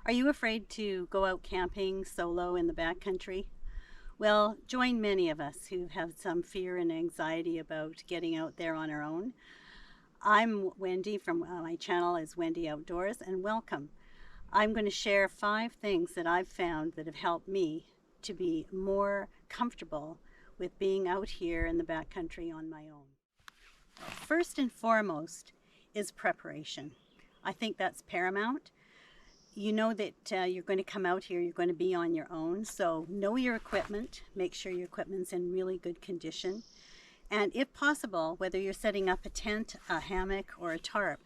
Are you afraid to go out camping solo in the backcountry? Well, join many of us who have some fear and anxiety about getting out there on our own. I'm Wendy from my channel is Wendy Outdoors, and welcome. I'm going to share 5 things that I've found that have helped me to be more comfortable with being out here in the backcountry on my own. First and foremost is preparation. I think that's paramount. You know that you're going to come out here, you're going to be on your own, so know your equipment, make sure your equipment's in really good condition, and if possible, whether you're setting up a tent, a hammock, or a tarp,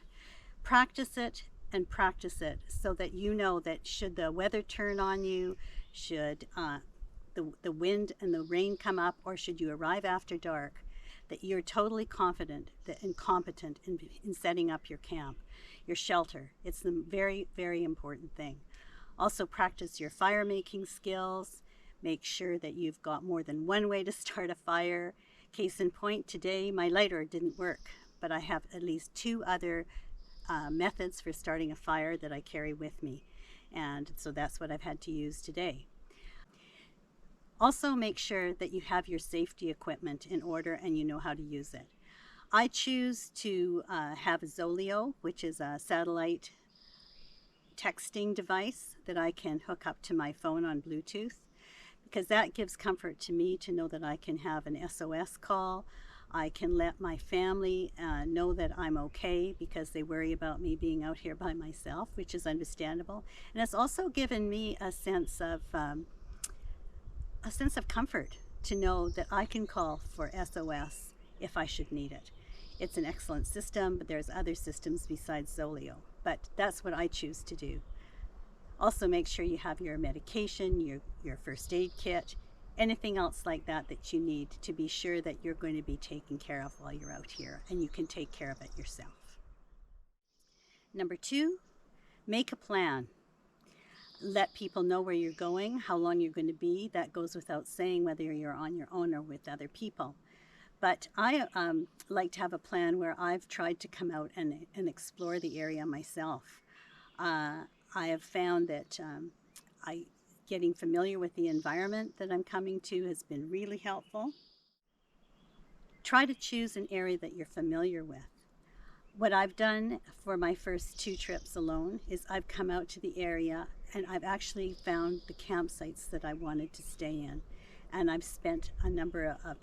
practice it and practice it so that you know that should the weather turn on you, should the wind and the rain come up, or should you arrive after dark, that you're totally confident and competent in setting up your camp, your shelter. It's the very, very important thing. Also practice your fire making skills. Make sure that you've got more than one way to start a fire. Case in point, today my lighter didn't work, but I have at least 2 other methods for starting a fire that I carry with me. And so that's what I've had to use today. Also make sure that you have your safety equipment in order and you know how to use it. I choose to have a Zoleo, which is a satellite texting device that I can hook up to my phone on Bluetooth, because that gives comfort to me to know that I can have an SOS call. I can let my family know that I'm okay because they worry about me being out here by myself, which is understandable. And it's also given me a sense of comfort to know that I can call for SOS if I should need it. It's an excellent system, but there's other systems besides Zoleo, but that's what I choose to do. Also make sure you have your medication, your first aid kit, anything else like that that you need to be sure that you're going to be taken care of while you're out here, and you can take care of it yourself. Number 2, make a plan. Let people know where you're going, how long you're going to be. That goes without saying, whether you're on your own or with other people. But I like to have a plan where I've tried to come out and explore the area myself. I have found that getting familiar with the environment that I'm coming to has been really helpful. Try to choose an area that you're familiar with. What I've done for my first 2 trips alone is I've come out to the area and I've actually found the campsites that I wanted to stay in. And I've spent a number of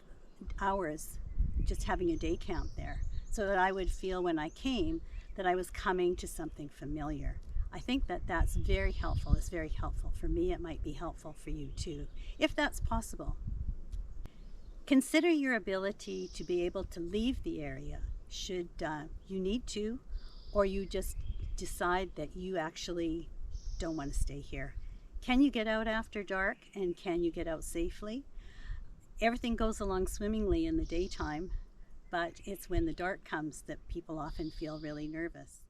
hours just having a day camp there so that I would feel when I came that I was coming to something familiar. I think that that's very helpful. It's very helpful for me. It might be helpful for you too, if that's possible. Consider your ability to be able to leave the area should you need to, or you just decide that you actually don't want to stay here. Can you get out after dark, and can you get out safely? Everything goes along swimmingly in the daytime, but it's when the dark comes that people often feel really nervous.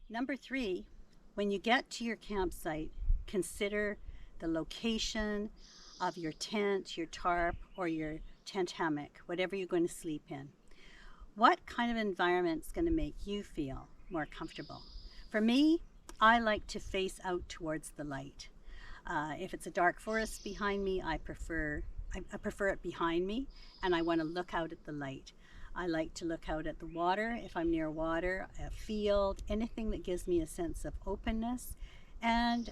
Number 3, when you get to your campsite, consider the location of your tent, your tarp, or your tent hammock, whatever you're going to sleep in. What kind of environment is going to make you feel more comfortable? For me, I like to face out towards the light. If it's a dark forest behind me, I prefer it behind me, and I want to look out at the light. I like to look out at the water if I'm near water, a field, anything that gives me a sense of openness and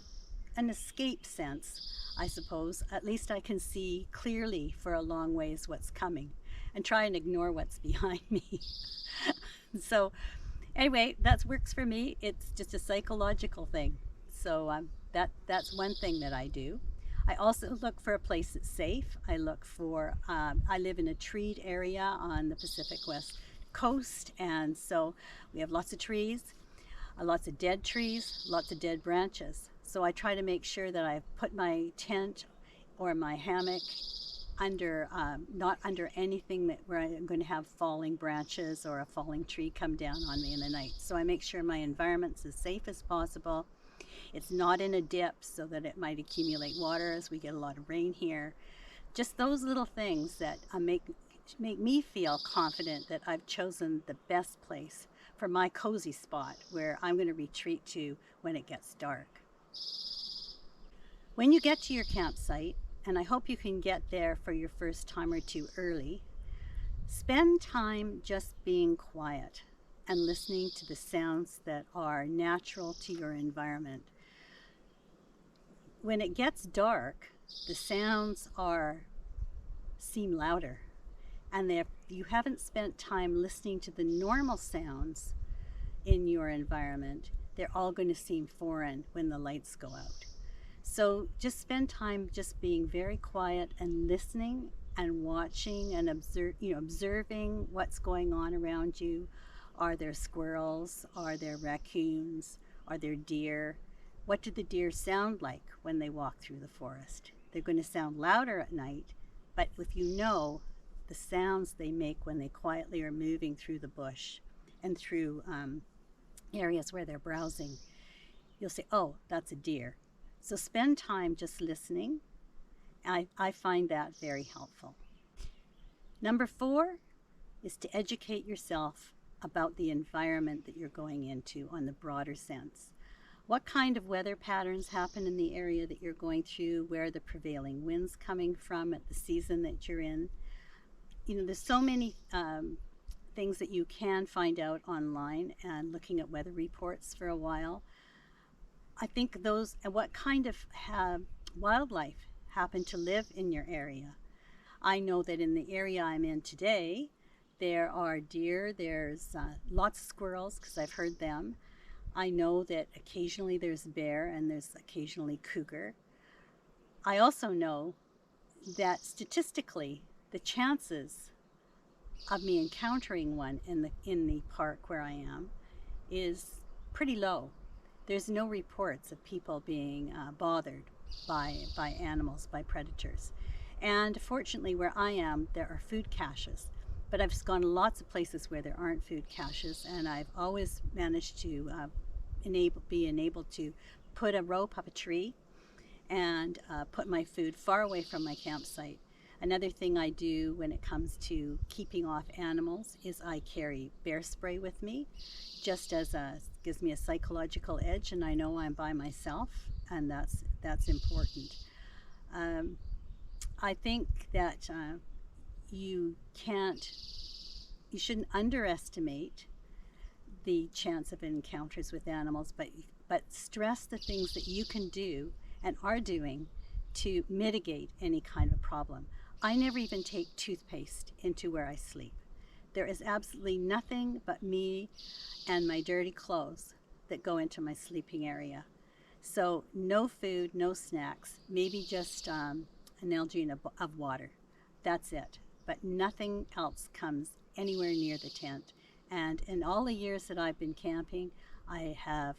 an escape sense, I suppose. At least I can see clearly for a long ways what's coming and try and ignore what's behind me. So anyway, that works for me. It's just a psychological thing. So that's one thing that I do. I also look for a place that's safe. I look for, I live in a treed area on the Pacific West Coast, and so we have lots of trees, lots of dead trees, lots of dead branches. So I try to make sure that I put my tent or my hammock under, not under anything where I'm going to have falling branches or a falling tree come down on me in the night. So I make sure my environment's as safe as possible. It's not in a dip so that it might accumulate water, as we get a lot of rain here. Just those little things that make me feel confident that I've chosen the best place for my cozy spot where I'm going to retreat to when it gets dark. When you get to your campsite, and I hope you can get there for your first time or two early, spend time just being quiet and listening to the sounds that are natural to your environment. When it gets dark, the sounds seem louder, and if you haven't spent time listening to the normal sounds in your environment, they're all going to seem foreign when the lights go out. So just spend time just being very quiet and listening and watching and observing what's going on around you. Are there squirrels? Are there raccoons? Are there deer? What do the deer sound like when they walk through the forest? They're going to sound louder at night, but if you know the sounds they make when they quietly are moving through the bush and through areas where they're browsing, you'll say, oh, that's a deer. So spend time just listening. I find that very helpful. Number 4 is to educate yourself about the environment that you're going into on the broader sense. What kind of weather patterns happen in the area that you're going through? Where are the prevailing winds coming from at the season that you're in? There's so many things that you can find out online and looking at weather reports for a while. I think those, and what kind of wildlife happen to live in your area. I know that in the area I'm in today, there are deer, there's lots of squirrels because I've heard them. I know that occasionally there's bear and there's occasionally cougar. I also know that statistically, the chances of me encountering one in the park where I am is pretty low. There's no reports of people being bothered by animals, by predators. And fortunately, where I am, there are food caches. But I've gone lots of places where there aren't food caches, and I've always managed to be enabled to put a rope up a tree and put my food far away from my campsite. Another thing I do when it comes to keeping off animals is I carry bear spray with me, just as gives me a psychological edge, and I know I'm by myself, and that's important. I think that you shouldn't underestimate the chance of encounters with animals, but stress the things that you can do and are doing to mitigate any kind of problem. I never even take toothpaste into where I sleep. There is absolutely nothing but me and my dirty clothes that go into my sleeping area. So no food, no snacks, maybe just an Nalgene of water. That's it. But nothing else comes anywhere near the tent. And in all the years that I've been camping, I have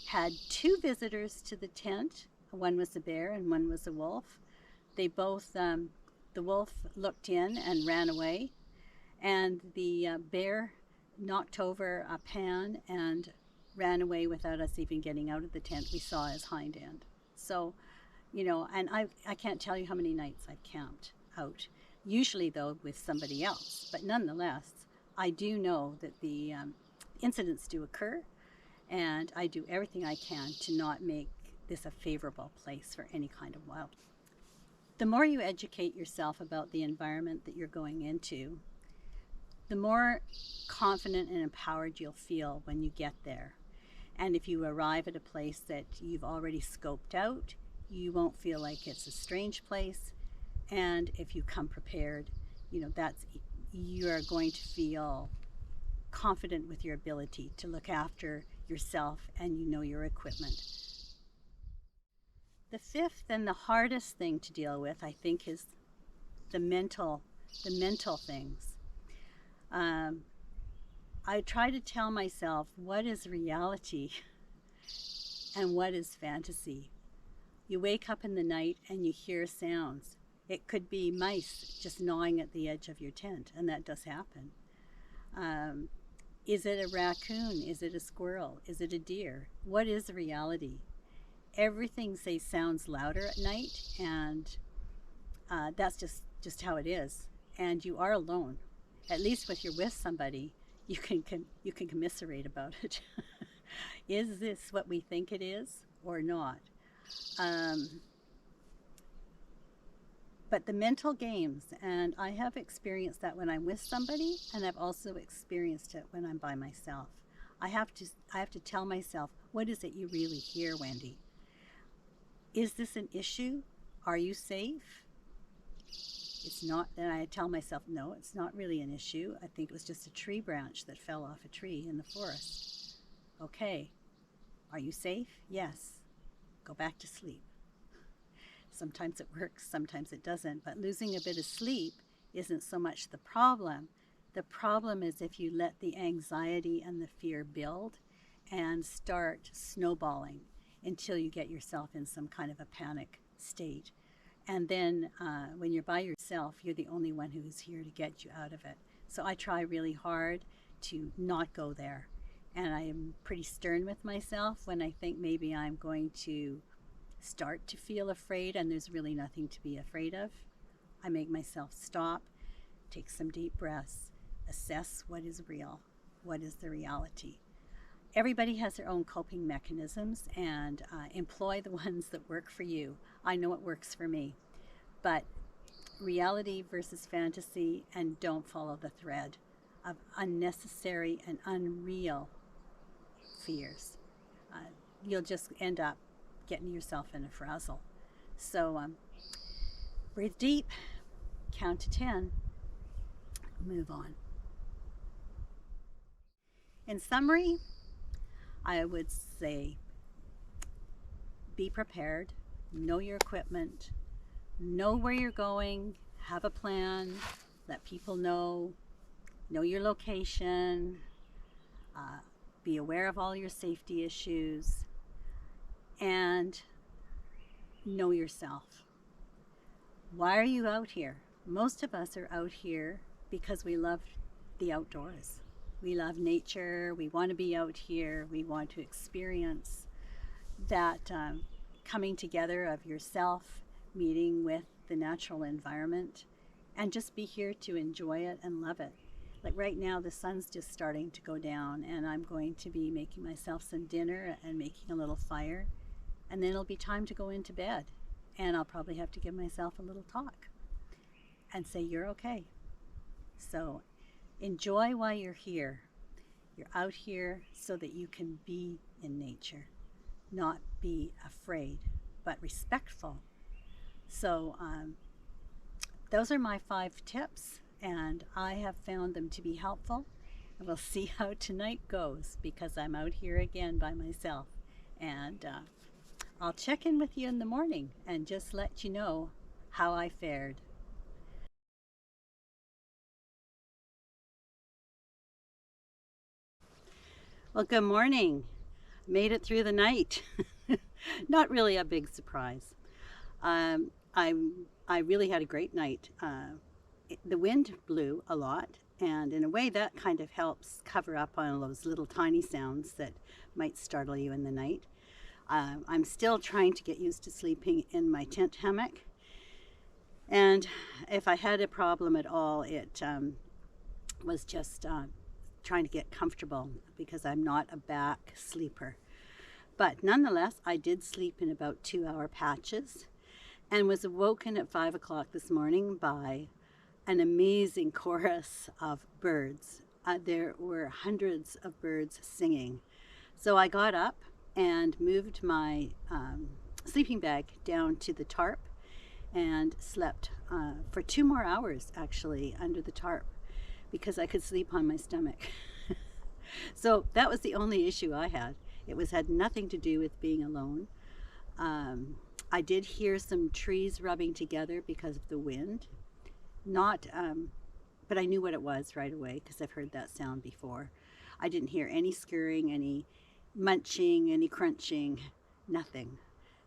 had 2 visitors to the tent. One was a bear and one was a wolf. They both, the wolf looked in and ran away, and the bear knocked over a pan and ran away without us even getting out of the tent. We saw his hind end. So, and I can't tell you how many nights I've camped out. Usually, though, with somebody else. But nonetheless, I do know that the incidents do occur, and I do everything I can to not make this a favorable place for any kind of wildlife. The more you educate yourself about the environment that you're going into, the more confident and empowered you'll feel when you get there. And if you arrive at a place that you've already scoped out, you won't feel like it's a strange place. And if you come prepared, you are going to feel confident with your ability to look after yourself and your equipment. The 5th and the hardest thing to deal with, I think, is the mental things. I try to tell myself what is reality and what is fantasy. You wake up in the night and you hear sounds. It could be mice just gnawing at the edge of your tent, and that does happen. Is it a raccoon? Is it a squirrel? Is it a deer? What is reality? Everything sounds louder at night, and that's just how it is. And you are alone. At least if you're with somebody, you can commiserate about it. Is this what we think it is, or not. Um, but the mental games, and I have experienced that when I'm with somebody, and I've also experienced it when I'm by myself. I have to tell myself, what is it you really hear, Wendy? Is this an issue? Are you safe? It's not. And I tell myself, no, it's not really an issue. I think it was just a tree branch that fell off a tree in the forest. Okay. Are you safe? Yes. Go back to sleep. Sometimes it works, sometimes it doesn't. But losing a bit of sleep isn't so much the problem. The problem is if you let the anxiety and the fear build and start snowballing until you get yourself in some kind of a panic state. And then when you're by yourself, you're the only one who's here to get you out of it. So I try really hard to not go there. And I am pretty stern with myself when I think maybe I'm going to start to feel afraid and there's really nothing to be afraid of. I make myself stop, take some deep breaths, assess what is real, what is the reality. Everybody has their own coping mechanisms, and employ the ones that work for you. I know it works for me. But reality versus fantasy, and don't follow the thread of unnecessary and unreal fears. You'll just end up getting yourself in a frazzle. So breathe deep, count to 10, move on. In summary, I would say be prepared, know your equipment, know where you're going, have a plan, let people know your location, be aware of all your safety issues, and know yourself. Why are you out here? Most of us are out here because we love the outdoors. We love nature, we want to be out here, we want to experience that coming together of yourself, meeting with the natural environment, and just be here to enjoy it and love it. Like right now, the sun's just starting to go down, and I'm going to be making myself some dinner and making a little fire, and then it'll be time to go into bed, and I'll probably have to give myself a little talk and say, you're okay. So enjoy while you're here. You're out here so that you can be in nature, not be afraid, but respectful. So those are my 5 tips, and I have found them to be helpful. And we'll see how tonight goes, because I'm out here again by myself. And I'll check in with you in the morning and just let you know how I fared. Well, good morning. Made it through the night. Not really a big surprise. Um, I really had a great night. The wind blew a lot, and in a way that kind of helps cover up on those little tiny sounds that might startle you in the night. I'm still trying to get used to sleeping in my tent hammock, and if I had a problem at all, it was just trying to get comfortable, because I'm not a back sleeper. But nonetheless, I did sleep in about 2-hour patches and was awoken at 5 o'clock this morning by an amazing chorus of birds. There were hundreds of birds singing. So I got up and moved my sleeping bag down to the tarp and slept for 2 more hours actually under the tarp, because I could sleep on my stomach. So that was the only issue I had. It had nothing to do with being alone. I did hear some trees rubbing together because of the wind. But I knew what it was right away, because I've heard that sound before. I didn't hear any skirring, any munching, any crunching, nothing.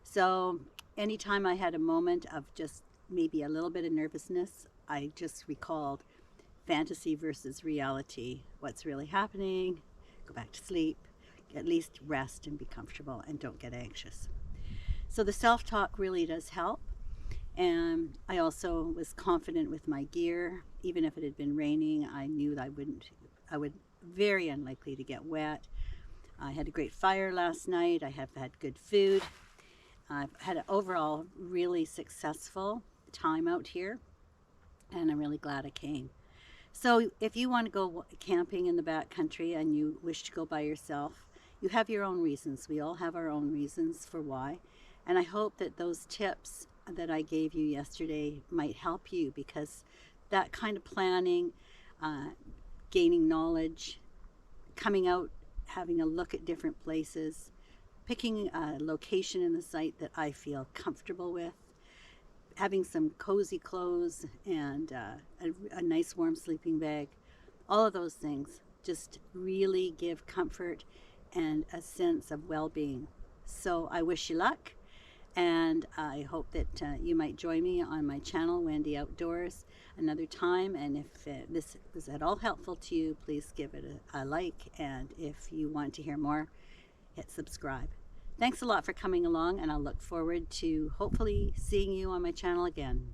So anytime I had a moment of just maybe a little bit of nervousness, I just recalled fantasy versus reality. What's really happening? Go back to sleep. At least rest and be comfortable, and don't get anxious. So the self-talk really does help. And I also was confident with my gear. Even if it had been raining, I knew that I would very unlikely to get wet. I had a great fire last night. I have had good food. I've had an overall really successful time out here, and I'm really glad I came. So, if you want to go camping in the backcountry and you wish to go by yourself, you have your own reasons. We all have our own reasons for why. And I hope that those tips that I gave you yesterday might help you, because that kind of planning, uh, gaining knowledge, coming out, having a look at different places, picking a location in the site that I feel comfortable with, having some cozy clothes and a nice warm sleeping bag, all of those things just really give comfort and a sense of well-being. So I wish you luck, and I hope that you might join me on my channel, Wendy Outdoors, another time. And if this was at all helpful to you, please give it a like, and if you want to hear more, hit subscribe. Thanks a lot for coming along, and I'll look forward to hopefully seeing you on my channel again.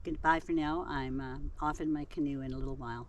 Goodbye for now. I'm off in my canoe in a little while.